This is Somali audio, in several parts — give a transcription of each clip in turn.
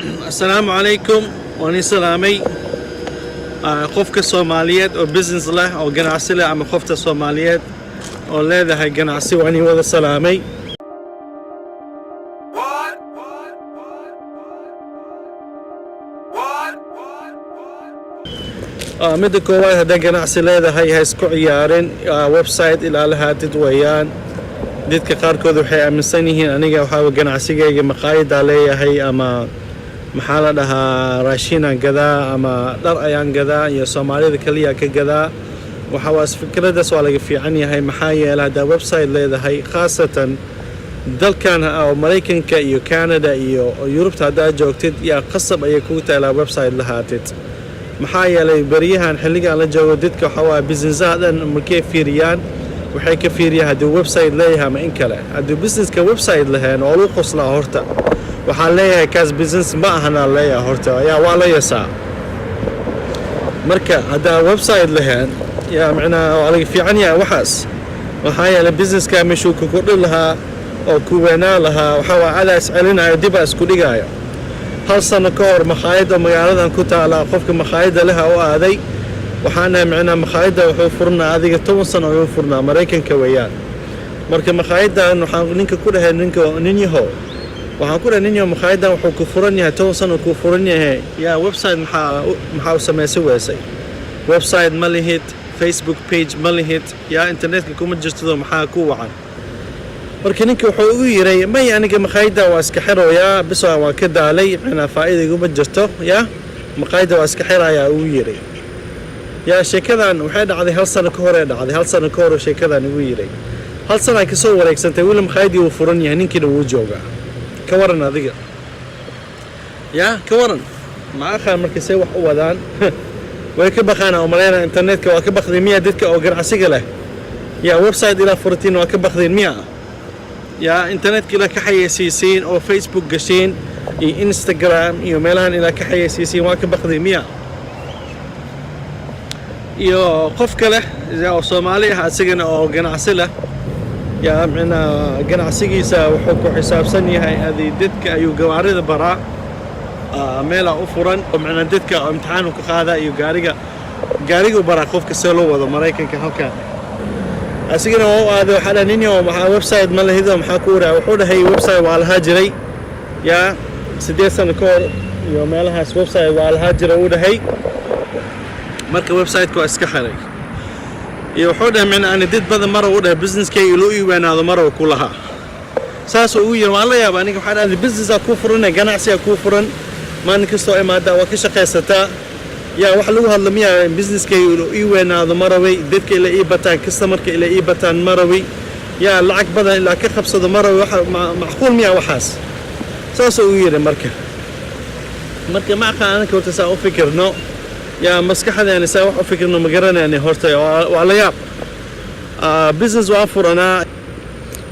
السلام عليكم وأنا سلامي قفك الصوماليات أو بزنس له أو جناعسي له أما خفت الصوماليات أو لا ذا هاي جناعسي وأني وذا سلامي مدة كوواي هذا جناعسي له ذا هاي اسكو عيارين ويب سايت إلى لها تدويان ديدك قاركود waxay aaminsan yihiin aniga waxa ganacsigayga maqaayad leeyahay ama maxaa la dhahaa raashin gadaa ama dhar ayaan gadaa iyo Soomaalida kaliya ka gadaa waxa waas fikradaas waa laga fiican yahay maxaa yeelay hada website leedahay khaasatan dalkan oo Mareykanka iyo Canada iyo Yurubta hada joogtid yaa qasab ay ku taala website lahaatid maxaa yeelay bariyahan xilliga la joogo dadka waxa waa businessadan markay fiiriyaan waxay ka fiiriyaan hadii website leeyahay ama in kale hadii businesska website lahayn oo lagu qoslaa horta waxaa leeyahay kaas business ma ahana leeyahay horta yaa waa la yasaa marka hadaa website lahayn yaa macnaa waa laga fiican yahay waxaas waxaa yeelay businesska meeshuu ku kordhin lahaa oo ku weynaan lahaa waxa waa cadaas celinayo dib isku dhigayo hal sano ka hor maqaayada magaaladan ku taala qofka maqaayada leh oo aaday waxaana macna maqaayada wuxuu furnaa adiga 10 sano oo furnaa Mareykanka weeyaan marka maqaayadan waxaan ninka ku dhahay ninyahow waxaan ku dhahay ninyahow maqaayadan wuxuu ku furan yahay 10 sano ku furan yahay yaa website maxaa u sameysay weesay website ma lihid Facebook page ma lihid yaa internetka kuma jirto maxaa ku wacan marka ninka wuxuu ugu yiray ma aniga maqaayada waa iska xirooyaa bis waa ka daalay macna faa'iido iguma jirto yaa maqaayada waa iska xirayaa ugu yiray يا شيكادان waxay dhacday hal sano ka hor ee dhacday hal sano ka hor sheekadan ugu yiray hal sano ka soo wareegsantay wiil maqaayadii uu furan yahay ninkii uu jooga ka waran adiga ya ka waran ma akhar markii say wax u wadaan way ka baqaan oo maleena internetka waa ka baqday miya dadka oo ganacsiga leh ya website ila furtiin waa ka baqdeen miya ya internetka ila ka xayeysiisiin oo Facebook gashiin iyo Instagram iyo meelahan ila ka xayeysiisiin waa ka baqdeen miya iyo qof kale oo Soomaali ah asagana oo ganacsi leh yaa macna ganacsigiisa wuxuu ku xisaabsan yahay adii dadka ayuu gawaarida baraa meela u furan oo macna dadka imtixaan ku qaada iyo gaariga baraa qofka soo loo wado Mareykanka halkan asagana oo aado waxa ninyo waxa website ma lahido maxaa ku waraa wuxuu dhahay website waa la jiray yaa 8 sano ka hor iyo meelahaas website waa la jiray uu dhahay marka website ko iska xiray iyo wuxuu dhahay aan dad badan mar uu dhahay businesskay ilo ii weynaado mar uu ku lahaa saas uu yiri waan la yaabaa aniga waxa dhahay business ku furan ganacsi ku furan maan kasto imaada waa ka shaqeysataa yaa wax lagu hadlamiyaa businesskay ilo ii weynaado mar way dadka ila ii bataan customerka ila ii bataan mar way yaa lacag badan ila ka qabsado mar way wax macquul miyaa waxaas saas uu yiri marka ma aqaan ka horta saa u fikirno يا مسكحة سا wax u fikirno ma garanayna horta waa la yaab business waafurana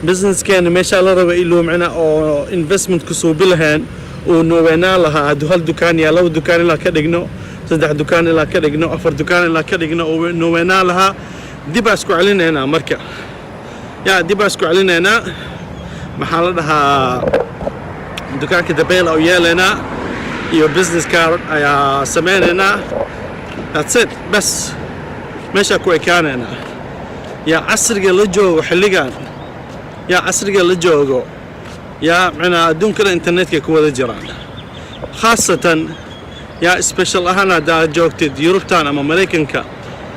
business kan meesha la rabo ilo macna oo investment ku soo bilahan oo noweena laha hal dukaan ya laba dukaan ila ka dhigno saddex dukaan ila ka dhigno afar dukaan ila ka dhigno oo noweena laha dib isku celinayna marka ya dib isku celinayna maxaa la dhahaa dukaanka dabeel oo yeelana iyo business card ayaa sameynayna that's it bas meesha ku ekaanayna ya casriga la joogo xilligan ya casriga la joogo ya macna adduunka internetka ku wada jiraan khaasatan ya special ahana da joogtid Yurubtan ama Mareykanka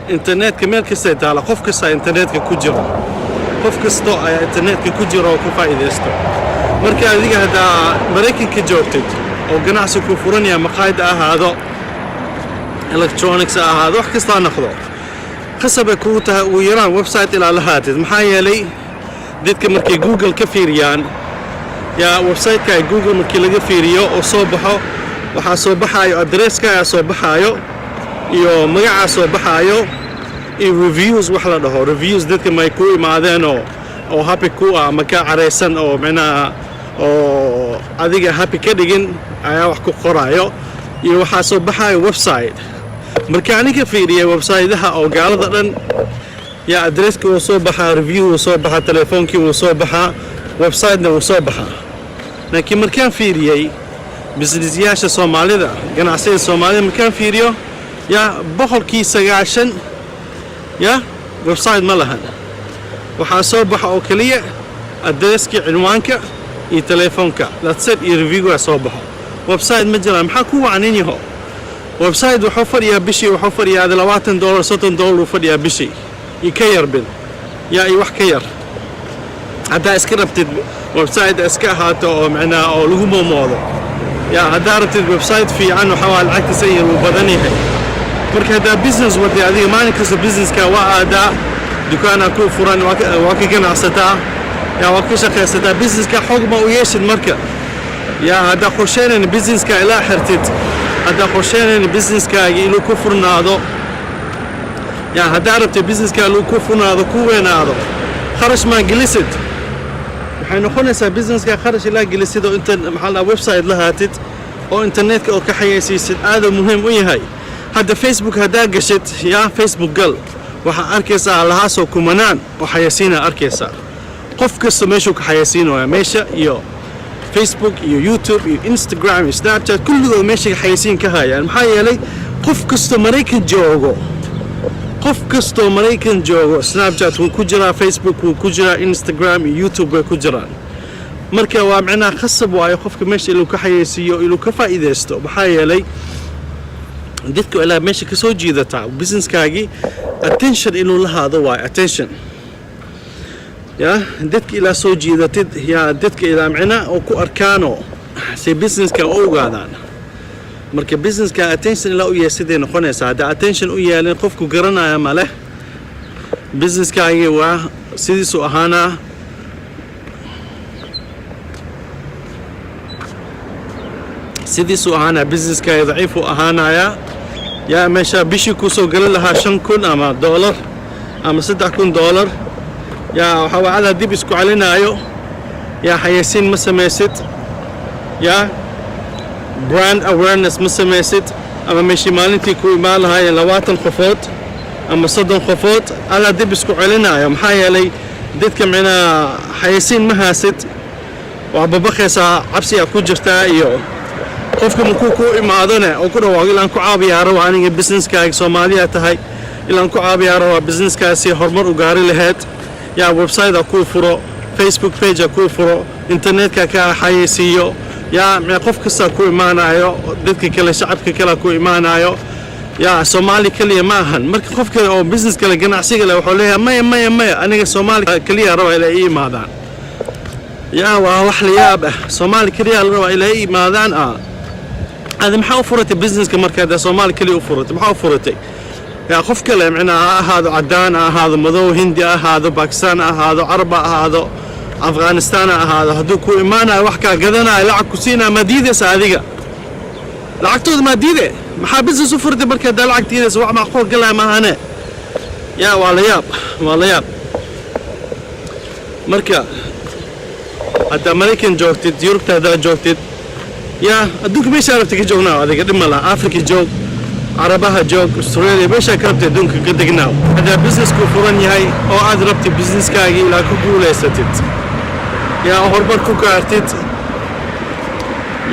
internetka meel kasta taala qof kasta internetka ku jiro qof kasta ay internetka ku jiro ku faa'iideysto marka adiga hada Mareykanka joogtid oo ganacsi ku furan yahay maqaayad ahaado electronics ahaado wax kasta noqdo qasab ku tahay uu yaraan website ila lahaatid maxaa yeelay dadka markay Google ka fiiriyaan ya website ka Google markii laga fiiriyo oo soo baxo waxa soo baxayo address-ka soo baxayo iyo magaca soo baxayo iyo reviews wax la dhaho reviews dadka may ku imaadeen oo happy ku ama ka careysan oo macna oo adiga happy ka dhigin ayaa wax ku qoraayo iyo waxa soo baxayo website marka aniga fiiriyay website-aha oo gaalada dhan ya address-ka uu soo baxaa review uu soo baxaa telefoonkii uu soo baxaa website-na uu soo baxaa laakiin markaan fiiriyay businessyaasha Soomaalida ganacsiyada Soomaalida markaan fiiriyo yaa boqolkii 90 yaa website ma lahan waxaa soo baxa oo kaliya adresska cinwaanka iyo telefoonka that's it iyo review soo baxo website ma jiraan maxaa ku wacnin yaho website wuxuu fadhiyaa bishii wuxuu fadhiyaa $20 $30 fadhiyaa bishii iyo ka yar bil yaa ay wax ka yar haddaa iska rabtid website iska ahaato oo macnaa oo lagu moodo yaa haddaa rabtid website fiican waxa waa lacagtiisa iyo uu badan yahay marka haddaa business wadday adiga maalin kasta businesska waa aadaa dukaana ku furan waa ka ganacsataa yaa waa ka shaqaysataa businesska xog ma u yeeshid marka yaa haddaa qorsheynayna businesska ilaa xirtid haddaa qorsheynayna businesskaaga inuu ku furnaado yaa haddaa rabtid businesska inuu ku furnaado ku weynaado kharash ma gelisid waxay noqonaysaa businesska kharash ilaa gelisid oo inta maxaa la website lahaatid oo internetka oo ka xayeysiisid aad muhiim u yahay hadda Facebook haddaa gashid yaa Facebook gal waxa arkaysaa lahaasoo kumanaan oo xayeysiina arkaysaa qof kasta meeshuu ka xayeysiinayo meesha iyo Facebook iyo YouTube iyo Instagram iyo Snapchat kulligood meesha xayeysiin ka hayaan maxaa yeelay qof kasta Mareykan joogo Snapchat wuu ku jiraa Facebook wuu ku jiraa Instagram iyo YouTube way ku jiraan marka waa macnaa khasab waayo qofka meesha inuu ka xayeysiiyo inuu ka faa'iideysto maxaa yeelay dadku ilaa meesha ka soo jiidataa businesskaagii attention inuu lahaado waayo attention yaa dadka ilaa soo jiidatid yaa dadka ilaa macnaa oo ku arkaano si businesska u ogaadaan marka businesska attention ilaa u yeesiday noqonaysaa hadda attention u yeelin qofku garanaya ma leh businesskaagii waa sidiisu ahaanaa businesskaaga daciif u ahaanaya yaa meesha bishii ku soo gali lahaa $5,000 ama $1 ama $3,000 yaa waxa wacada dib isku celinaayo yaa xayeysiin ma samaysid yaa brand awareness ma samaysid ama meeshii maalintii ku imaan lahaayeen 20 qofood ama 30 qofood adaa dib isku celinaayo maxaa yeelay dadka macnaa xayeysiin ma haasid waa babaqaysaa cabsiga ku jirtaa iyo qofka markuu ku imaadona oo ku dhawaaqo ilaan ku caabiyaaro aniga businesskaaga Soomaaliya tahay ilaan ku caabiyaaro waa businesskaasi horumar u gaari lahayd yaa website ku furo Facebook page ku furo internetka ka xayeysiiyo yaa qof kasta ku imaanayo dadka kale shacabka kale ku imaanayo yaa Soomaali kaliya ma ahan marka qof kale oo business kale ganacsiga leh wuxuu leeyahay maya aniga Soomaali kaliya raba inay imaadaan yaa waa wax la yaab ah Soomaali kaliya raba inay imaadaan هذا محاو فرتي بزنس كمركز هذا صومالي كلي أفرت محاو فرتي يا خوف كلام معنا هذا عدان هذا مذو هندي هذا باكستان هذا عرب هذا أفغانستان هذا هذوك إيمانا وحكا قدنا لعب كسينا مديدة سعدية لعبتوا مديدة محا بزنس فرتي مركز هذا لعب كتير سواء معقول قلها ما هنا يا والله ياب مركز هذا أمريكان جوكتد يوروب هذا جوكتد يا أدوك بيش عرفت كجونا هذا قد ما أفريقيا جوك عربها جوك أستراليا بيش كربت دونك قد جناو هذا بزنس كوفرني هاي أو عاد ربط بزنس كاجي لا كوكولا ستت يا هربر كوكا أرتت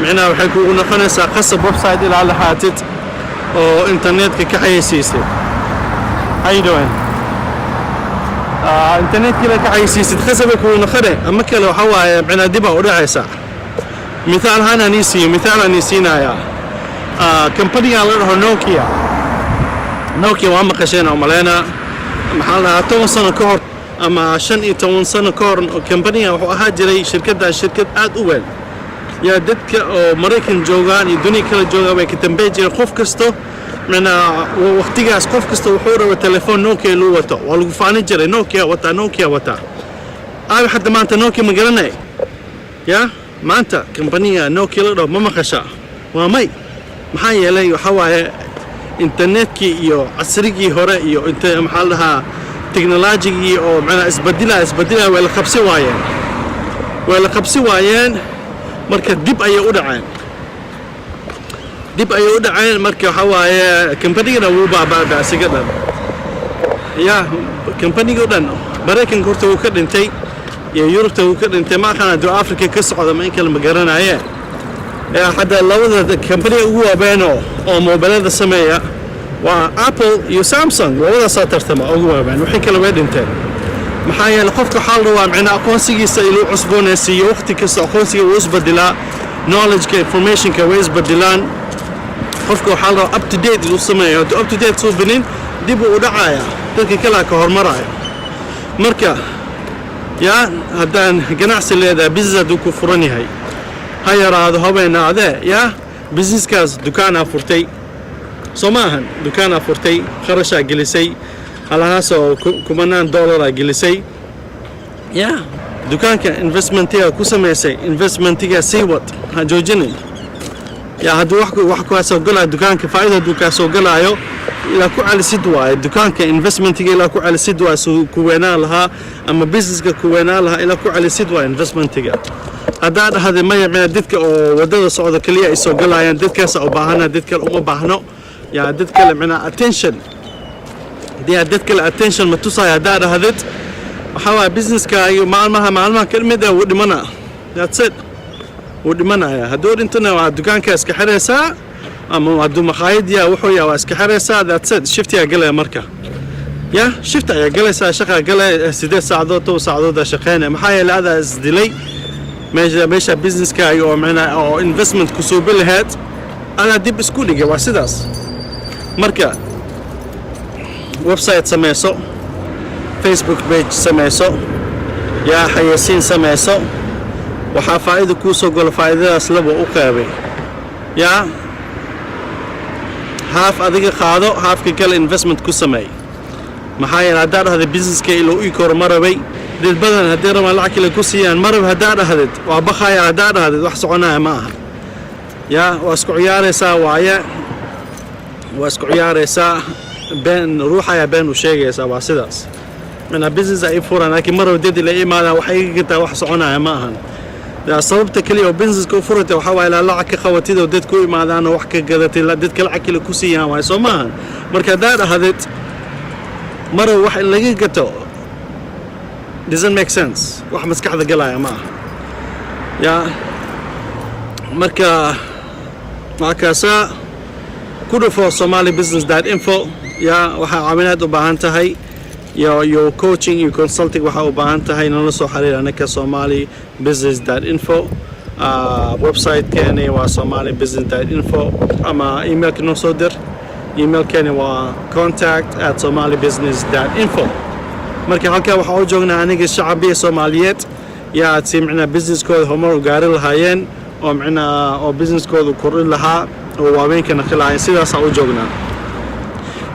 معنا وحكوا نخنس قصب ويب سايت إلى على حاتت أو إنترنت كحية سيسي how you doing إنترنت كلا كحية سيسي تخسبك ونخده أما كلا وحوا معنا دبا ورعي ساعة مثال هنا نسينا يا كمباني على نوكيا وهم قشينا وملينا محلها 10 سنة كور أما 10 سنة كور كمباني وهاجري شركة آد أول يا دتك مريكان جوغان الدنيا كلا جوغا وكتنبيجي خوف كستو من وقتيجاس خوف كستو وحورة وتليفون نوكيا لو وتا والغفاني جري نوكيا وتا أنا حتى ما أنت نوكيا مقرني يا maanta company Nokia loo ma maqasha waa may maxaa yeelay waxa waaye internetkii iyo casrigii hore iyo inta maxaa lahaa technology oo macna isbedela way la qabsi waayeen marka dib ayay u dhaceen marka waxa waaye company-ga wuu baabaa sigadan ya company-ga dhan Mareykanka horta uu ka dhintay يا يوروب تو كده أنت ما كان دو أفريقيا كسر هذا ما يمكن المجرنا حتى لو كمباني هو بينه أو موبايلات سمية وأبل يو سامسونج ولا ساترتما هو بين وحين كلا وين أنت محايا لقفك حال روا معنا أقونسي سيلو عصبون سي وقتي كس أقونسي ويسبدلا knowledge كinformation كويسبدلان قفك حال روا up to date لو سمية up to date سو بنين ديبو ودعايا تلك كلا كهر مرايا مركا يا هدان جناس اللي هذا بيزا دوكو فرني هاي هذا هو هذا يا بيزنس كاز دكانة فرتي سماهن دكانة فرتي خرشة جلسي على هاسو كمانان دولار جلسي يا دكان كإنفستمنتيا كوسميسي إنفستمنتيا سيوت هجوجني يا هدو وحكو هاسو قلا دكان كفايدة دوكا سو قلا يو إلى كو على سدوا الدكان كإنفستمنتيا إلى كو على سدوا سو كوينا لها أما بيزنس كوينا لها إلى كو على سدوا إنفستمنتيا هذا ما يعني دتك ودد الصعود كلية يسوق لها يعني دتك سأو باهنا دتك الأم باهنا يعني دتك معنا attention دي دتك الاتنشن متوصل يا دار هذا وحوا بيزنس كاي معلمها كلمة ده ودي منا that's it ودي منا يا هدول انتنا الدكان كاسك حرسة أما هدول مخايد يا وحويا واسك حرسة that's it شفت يا قلا مركا يا شفت يا قلا شقة قلا سيدة ساعدوته ساعدوه شقينا محايا هذا ديلي ماشي بيزنس كاي أو معنا أو investment كسوب الهاد أنا دي بسكولي جوا سداس مركا ويب سايت سميسو فيسبوك بيج سميسو يا حياسين سميسو وحا فائدة كوسو قول فائدة أسلبو أقابي يا هاف أذيك خاضو هاف كيكال انفستمنت كو سمي محايا هدار هذا بيزنس كي إلو إيكور مربي دي البدن هدير ما لعكي لكوسيان مرب هدار هذا وبخايا هدار هذا وحسعناها معها يا واسكو عياري سا وعيا واسكو عياري سا بين روحها يا بين وشيء سوا سداس من بيزنس أي فورا لكن مرة ودي لأي ما وحقيقة وحصعنا يا ماهن يا صوبت كلي وبيزنس كفرته وحوا إلى لعك خواتي ده وديت كوي ما أنا وحكي قدرت لا ديت كلعك لكوسيا وهاي سماهن مركز دار هذت مرة واحد لقيته doesn't make sense واحد مسك هذا قلا يا ماهن يا مركز معكاسا كله for somalibusiness.info يا وحا عاملات وباهنتهاي يو coaching يو consulting وحا وباهنتهاي نلصو حرير أنا كsomalibusiness.info ويب سايت كاني و somalibusiness.info أما إيميل كنو صدر إيميل كاني و contact@somalibusiness.info مركي هالكا وحا وجوغنا أنيق الشعبية الصوماليات يا تسمعنا business كود همور وقاري لهايين ومعنا أو business كود وكوري لها ووابين كنا خلال سيدا سأو جوغنا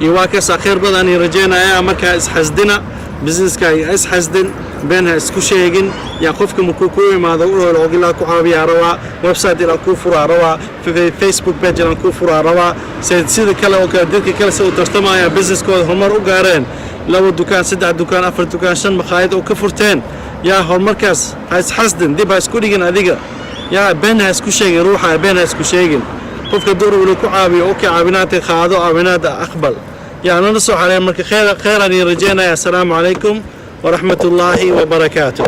يواكس أخير بدأني رجينا يا مركا إسحزدنا بزنس كاي إسحزدن بينها إسكو شيغن يقفكم كوكوي ما دوروا العقلاء كعابي روا ويب سايت إلى كوفر روا في فيسبوك بيج إلى كوفر روا سيد كلا وكديك كلا سو تجتمع يا بزنس كود همر وقارن لو الدكان سدع دكان أفر دكان شن مخايد وكفرتين يا هالمركز إسحزدن دي باسكوليجن هذيك يا بينها إسكو شيغن روحها بينها إسكو شيغن قفك الدور ولو كعابي أوكي عابناتي خاضو عابنات أقبل يعني نصح عليهم خيرا رجينا يا السلام عليكم ورحمة الله وبركاته.